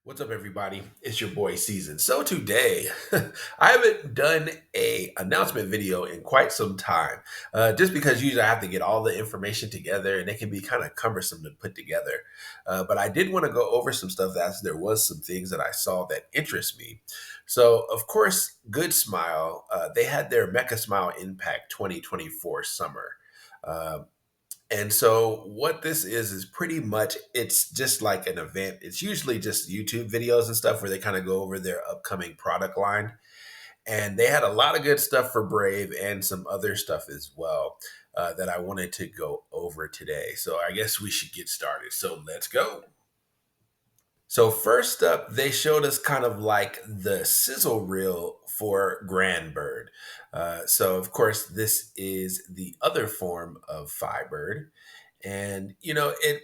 What's up, everybody? It's your boy Season. So today, I haven't done a announcement video in quite some time, just because usually I have to get all the information together, and it can be kind of cumbersome to put together. But I did want to go over some stuff as there was some things that I saw that interest me. So, of course, Goodsmile, they had their Mecha Smile Impact 2024 summer. Uh, and so what this is pretty much it's just like an event. It's usually just YouTube videos and stuff where they kind of go over their upcoming product line. And they had a lot of good stuff for Brave and some other stuff as well that I wanted to go over today. So I guess we should get started. So let's go. So first up, they showed us kind of like the sizzle reel for Grandbird. So of course, this is the other form of Firebird, and it.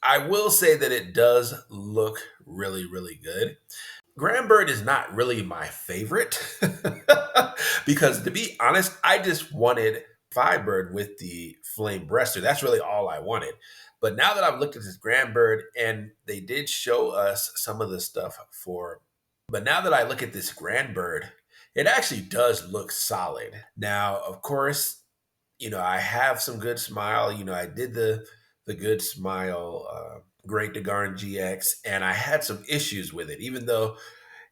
I will say that it does look really, really good. Grandbird is not really my favorite because, to be honest, I just wanted Firebird with the flame breaster. That's really all I wanted. But now that I've looked at this Grandbird, and they did show us some of the stuff for, but now that I look at this Grandbird, it actually does look solid. Now, of course, I have some good smile. I did the good smile. Great Daguard GX, and I had some issues with it. Even though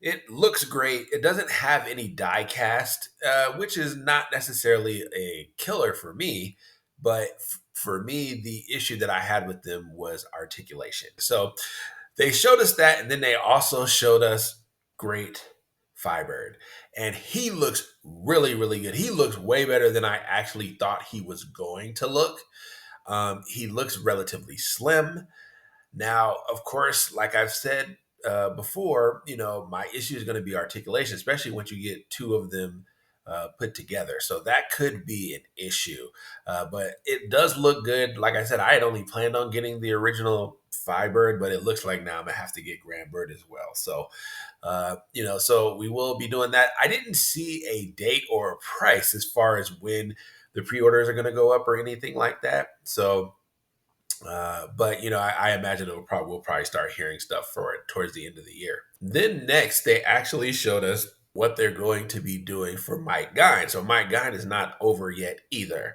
it looks great, it doesn't have any die cast, which is not necessarily a killer for me. But for me, the issue that I had with them was articulation. So they showed us that, and then they also showed us Great Firebird, and he looks really, really good. He looks way better than I actually thought he was going to look. He looks relatively slim. Now, of course, like I've said before, my issue is going to be articulation, especially once you get two of them put together. So that could be an issue. But it does look good. Like I said, I had only planned on getting the original Firebird, but it looks like now I'm going to have to get Grandbird as well. So, so we will be doing that. I didn't see a date or a price as far as when the pre-orders are going to go up or anything like that. So, but I imagine we'll probably start hearing stuff for it towards the end of the year. Then next, they actually showed us what they're going to be doing for Mike Guine. So Mike Guine is not over yet either.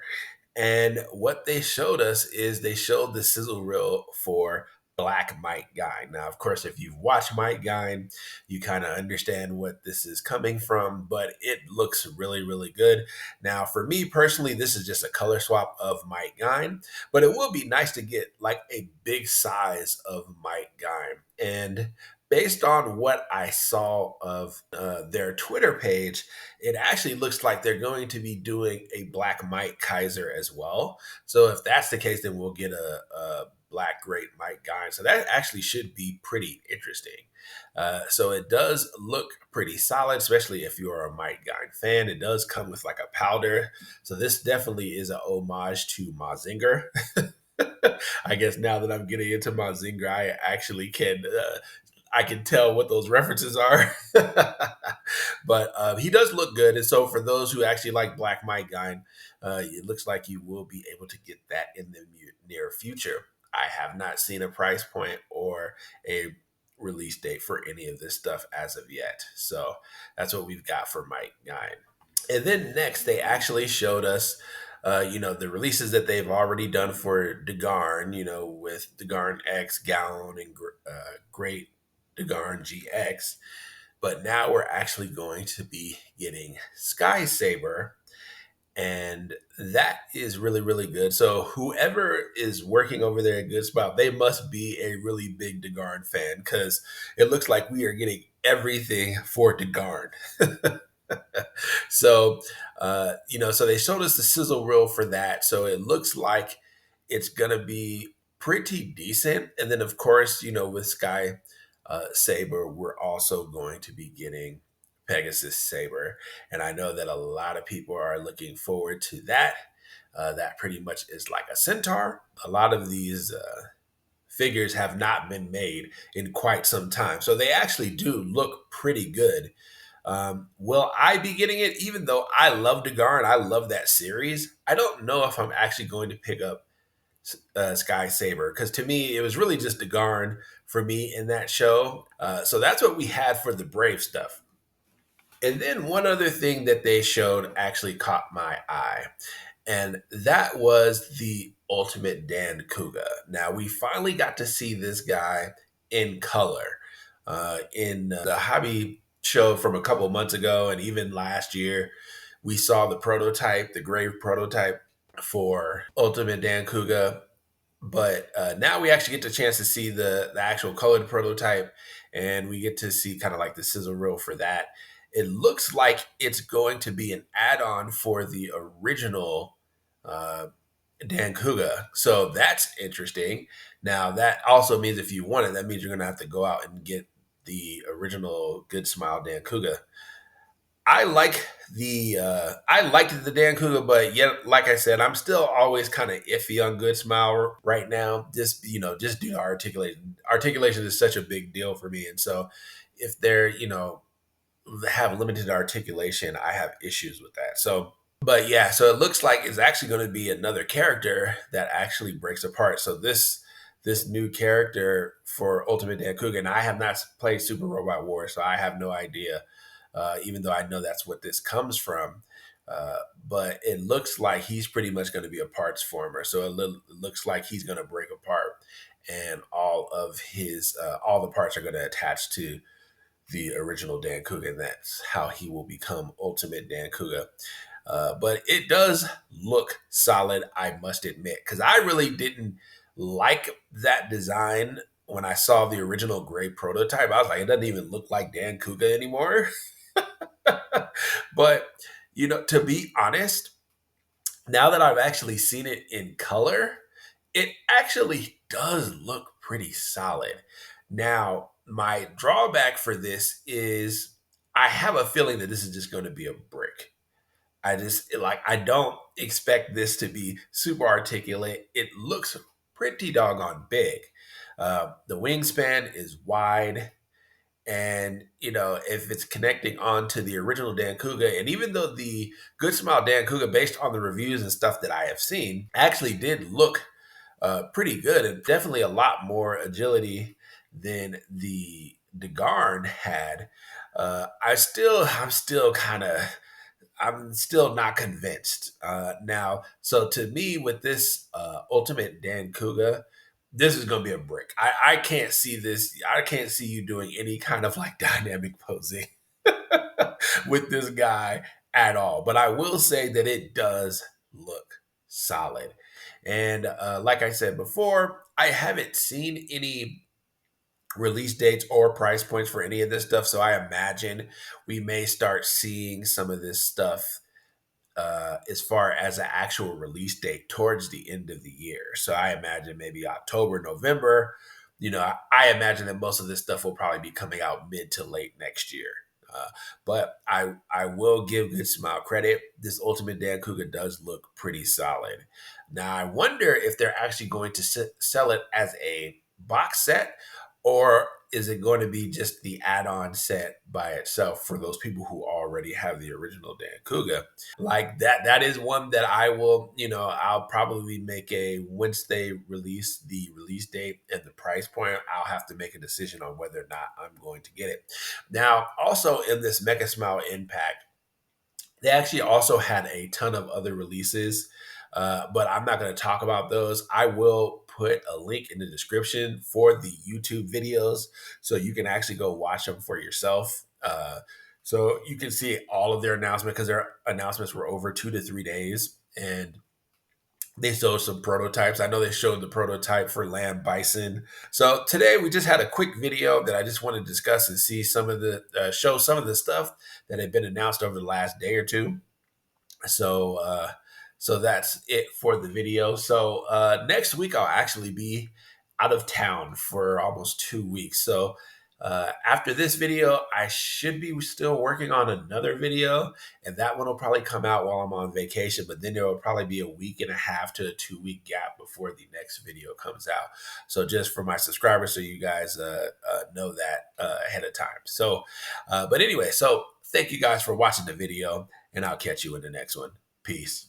And what they showed us is they showed the sizzle reel for Black Mike Guy. Now, of course, if you've watched Mike Guy, you kind of understand what this is coming from, but it looks really, really good. Now, for me personally, this is just a color swap of Mike Guy, but it will be nice to get like a big size of Mike Guy. And based on what I saw of their Twitter page, it actually looks like they're going to be doing a Black Mike Kaiser as well. So if that's the case, then we'll get a Black Great Mike Guy. So that actually should be pretty interesting. So it does look pretty solid, especially if you're a Mike Guy fan. It does come with like a powder. So this definitely is an homage to Mazinger. I guess now that I'm getting into Mazinger, I can tell what those references are. But he does look good. And so for those who actually like Black Mike Guy, it looks like you will be able to get that in the near future. I have not seen a price point or a release date for any of this stuff as of yet. So that's what we've got for Mike Guy. And then next, they actually showed us the releases that they've already done for Daguard, with Daguard X, Gown, and Great Daguard GX. But now we're actually going to be getting Sky Saber, and that is really, really good. So whoever is working over there at Goodsmile, they must be a really big Daguard fan because it looks like we are getting everything for Daguard. So, so they showed us the sizzle reel for that. So it looks like it's going to be pretty decent. And then, of course, with Sky Saber, we're also going to be getting Pegasus Saber. And I know that a lot of people are looking forward to that. That pretty much is like a centaur. A lot of these figures have not been made in quite some time. So they actually do look pretty good. Will I be getting it? Even though I love Daguard and I love that series, I don't know if I'm actually going to pick up Sky Saber, because to me it was really just Daguard for me in that show. So that's what we had for the Brave stuff. And then one other thing that they showed actually caught my eye, and that was the ultimate Dancouga. Now we finally got to see this guy in color in the hobby show from a couple of months ago, and even last year we saw the prototype, the grave prototype for Ultimate Dancouga. But now we actually get the chance to see the actual colored prototype, and we get to see kind of like the sizzle reel for that. It looks like it's going to be an add-on for the original uh, Dancouga, so that's interesting. Now that also means if you want it, that means you're going to have to go out and get the original Goodsmile Dancouga. I liked the Dancouga, but yet, like I said, I'm still always kind of iffy on Goodsmile right now. Just just due to articulation. Articulation is such a big deal for me, and so if they're have limited articulation, I have issues with that. So, but yeah, so it looks like it's actually going to be another character that actually breaks apart. So this new character for Ultimate Dancouga, and I have not played Super Robot Wars, so I have no idea. Even though I know that's what this comes from, uh, but it looks like he's pretty much going to be a parts former. So it looks like he's going to break apart, and all the parts are going to attach to the original Dancouga, and that's how he will become Ultimate Dancouga. But it does look solid, I must admit, because I really didn't like that design when I saw the original gray prototype. I was like, it doesn't even look like Dancouga anymore. But to be honest, now that I've actually seen it in color, it actually does look pretty solid. Now, my drawback for this is I have a feeling that this is just going to be a brick. I don't expect this to be super articulate. It looks pretty doggone big. The wingspan is wide, and if it's connecting on to the original Dancouga, and even though the Good Smile Dancouga, based on the reviews and stuff that I have seen, actually did look pretty good, and definitely a lot more agility than the Daguard had. I'm still not convinced. Now, so to me, with this Ultimate Dancouga, this is going to be a brick. I can't see this. I can't see you doing any kind of like dynamic posing with this guy at all. But I will say that it does look solid. And like I said before, I haven't seen any release dates or price points for any of this stuff. So I imagine we may start seeing some of this stuff as far as an actual release date towards the end of the year. So I imagine maybe October, November. I imagine that most of this stuff will probably be coming out mid to late next year. Uh, but I will give Good Smile credit. This Ultimate Dancouga does look pretty solid. Now I wonder if they're actually going to sell it as a box set, or is it going to be just the add-on set by itself for those people who already have the original Dancouga? Like that is one that I will, I'll probably make a once they release the release date and the price point, I'll have to make a decision on whether or not I'm going to get it. Now, also in this Mecha Smile Impact, they actually also had a ton of other releases, but I'm not going to talk about those. I will put a link in the description for the YouTube videos so you can actually go watch them for yourself. So you can see all of their announcements, because their announcements were over 2 to 3 days, and they showed some prototypes. I know they showed the prototype for Lamb Bison. So today we just had a quick video that I just want to discuss and see some of the show some of the stuff that had been announced over the last day or two. So so that's it for the video. So next week I'll actually be out of town for almost 2 weeks. So after this video, I should be still working on another video, and that one will probably come out while I'm on vacation. But then there will probably be a week and a half to a 2 week gap before the next video comes out. So just for my subscribers, so you guys know that ahead of time. So, but anyway, so thank you guys for watching the video, and I'll catch you in the next one. Peace.